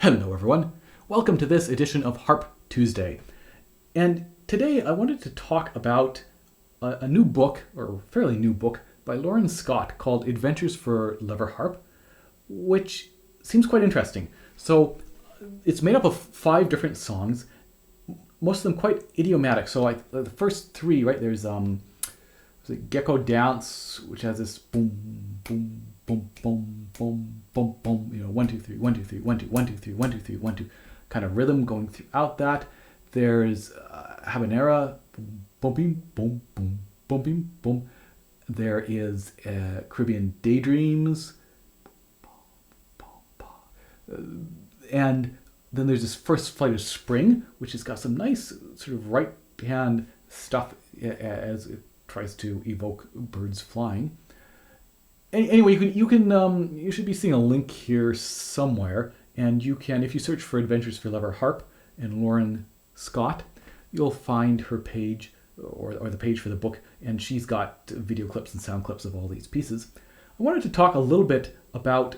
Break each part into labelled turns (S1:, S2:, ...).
S1: Hello everyone, welcome to this edition of Harp Tuesday. And today I wanted to talk about a new book, or a fairly new book, by Lauren Scott called Adventures for Lever Harp, which seems quite interesting. So it's made up of 5 different songs, most of them quite idiomatic. So like the first 3, right, there's Gecko Dance, which has this boom, boom, boom, boom, boom, boom, boom, 1 2 3 1 2 3 1 2 1 2 3 1 2 3 1 2 kind of rhythm going throughout that. There's Habanera, boom, boom, boom, boom, boom, boom, boom. There is Caribbean Daydreams, and then there's this first flight of Spring, which has got some nice sort of right hand stuff as it tries to evoke birds flying. Anyway, you should be seeing a link here somewhere, and you can, if you search for Adventures for Lever Harp and Lauren Scott, you'll find her page or the page for the book, and she's got video clips and sound clips of all these pieces. I wanted to talk a little bit about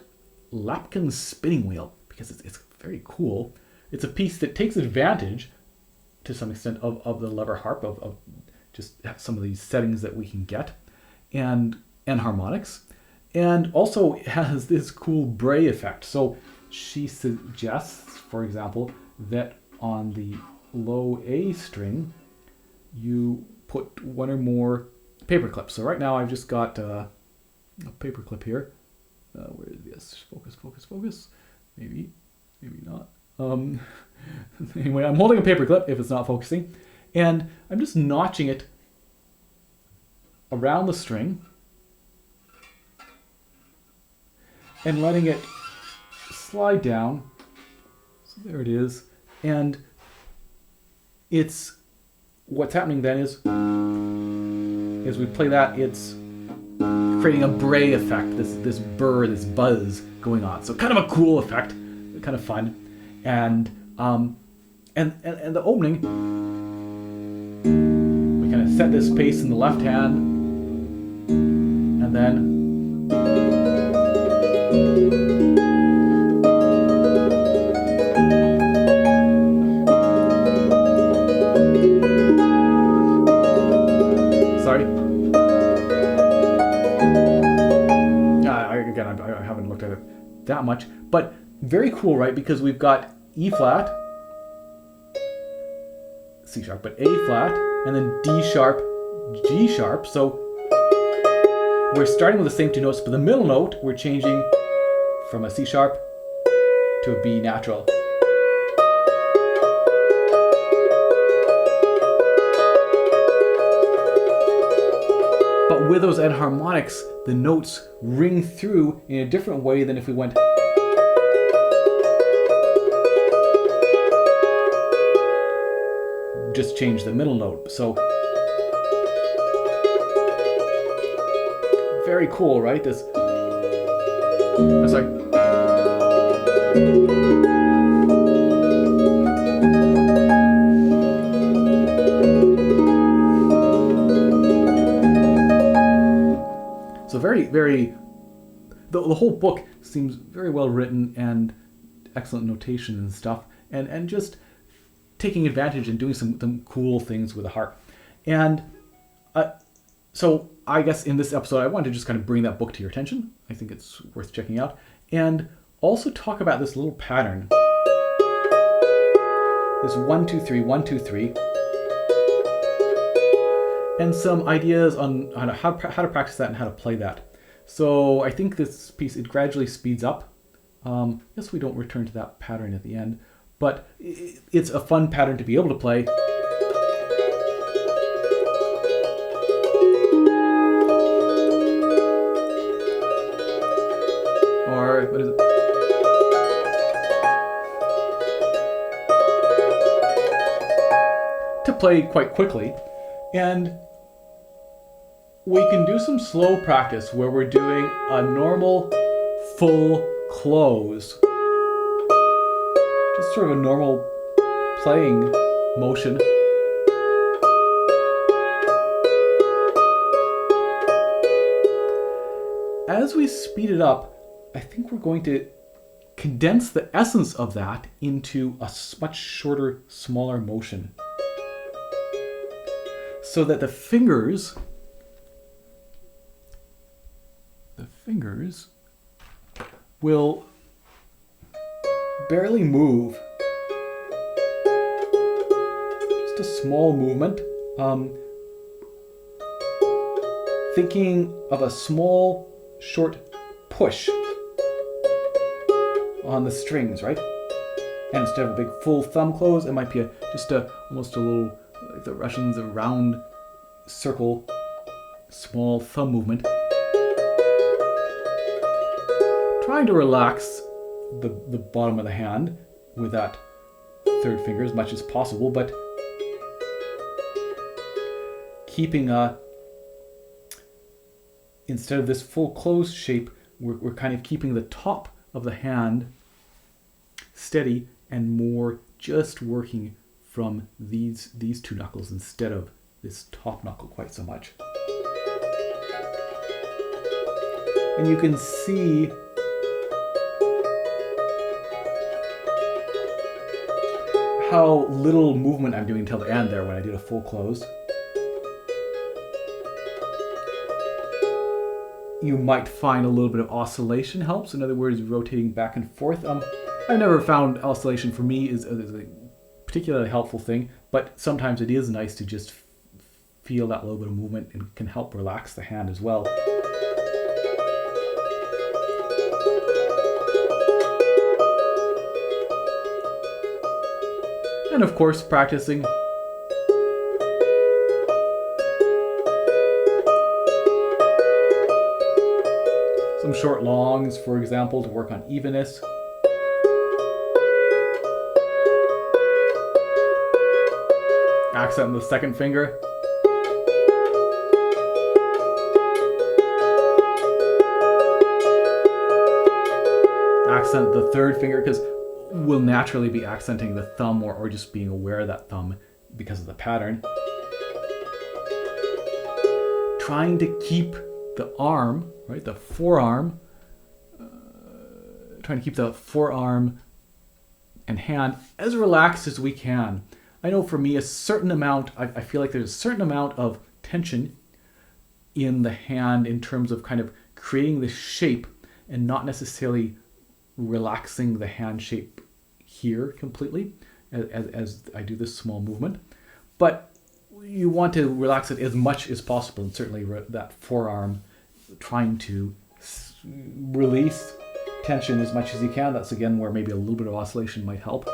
S1: Lapkon's spinning wheel because it's very cool. It's a piece that takes advantage to some extent of the lever harp, of just some of these settings that we can get, and harmonics, and also has this cool bray effect. So she suggests, for example, that on the low A string you put 1 or more paper clips. So right now I've just got a paper clip here. Where is this? Focus. Maybe not. Anyway, I'm holding a paper clip if it's not focusing, and I'm just notching it around the string and letting it slide down. So there it is. And it's what's happening then is as we play that, it's creating a bray effect, this burr, this buzz going on. So kind of a cool effect, kind of fun. And the opening, we kind of set this pace in the left hand, and then I haven't looked at it that much, but very cool, right? Because we've got E flat, C sharp, but A flat, and then D sharp, G sharp. So we're starting with the same 2 notes, but the middle note we're changing from a C sharp to a B natural. But with those enharmonics, the notes ring through in a different way than if we went just change the middle note. So very cool, right? This. Sorry. So very, the whole book seems very well written and excellent notation and stuff, and just taking advantage and doing some cool things with the harp. And so I guess in this episode I wanted to just kind of bring that book to your attention. I think it's worth checking out, and also talk about this little pattern, this 1 2 3 1 2 3. And some ideas on how to practice that and how to play that. So I think this piece, it gradually speeds up. Yes, we don't return to that pattern at the end, but it's a fun pattern to be able to play. Or, what is it? To play quite quickly. And we can do some slow practice where we're doing a normal full close. Just sort of a normal playing motion. As we speed it up, I think we're going to condense the essence of that into a much shorter, smaller motion. So that the fingers will barely move. Just a small movement. Thinking of a small, short push on the strings, right? And instead of a big full thumb close, it might be almost a little, like the Russians, a round circle, small thumb movement. Trying to relax the bottom of the hand with that third finger as much as possible, but keeping instead of this full closed shape, we're kind of keeping the top of the hand steady and more just working from these two knuckles instead of this top knuckle quite so much. And you can see how little movement I'm doing until the end there when I did a full close. You might find a little bit of oscillation helps. In other words, rotating back and forth. I've never found oscillation for me is a particularly helpful thing, but sometimes it is nice to just feel that little bit of movement and can help relax the hand as well. And of course, practicing some short longs, for example, to work on evenness. Accent the second finger. Accent the third finger, because we'll naturally be accenting the thumb or just being aware of that thumb because of the pattern. Trying to keep the arm, right, the forearm, trying to keep the forearm and hand as relaxed as we can. I know for me a certain amount, I feel like there's a certain amount of tension in the hand in terms of kind of creating the shape and not necessarily relaxing the hand shape here completely as I do this small movement. But you want to relax it as much as possible, and certainly that forearm, trying to release tension as much as you can. That's again where maybe a little bit of oscillation might help.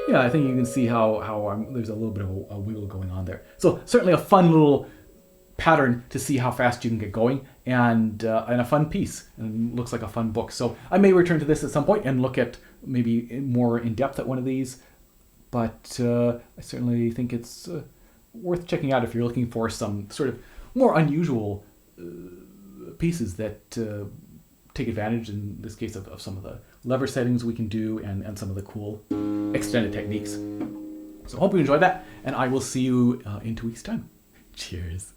S1: Yeah, I think you can see how there's a little bit of a wiggle going on there. So certainly a fun little pattern to see how fast you can get going, and a fun piece, and looks like a fun book. So I may return to this at some point and look at maybe more in depth at one of these, but I certainly think it's worth checking out if you're looking for some sort of more unusual pieces that take advantage, in this case, of some of the lever settings we can do and some of the cool extended techniques. So I hope you enjoyed that, and I will see you in 2 weeks' time. Cheers.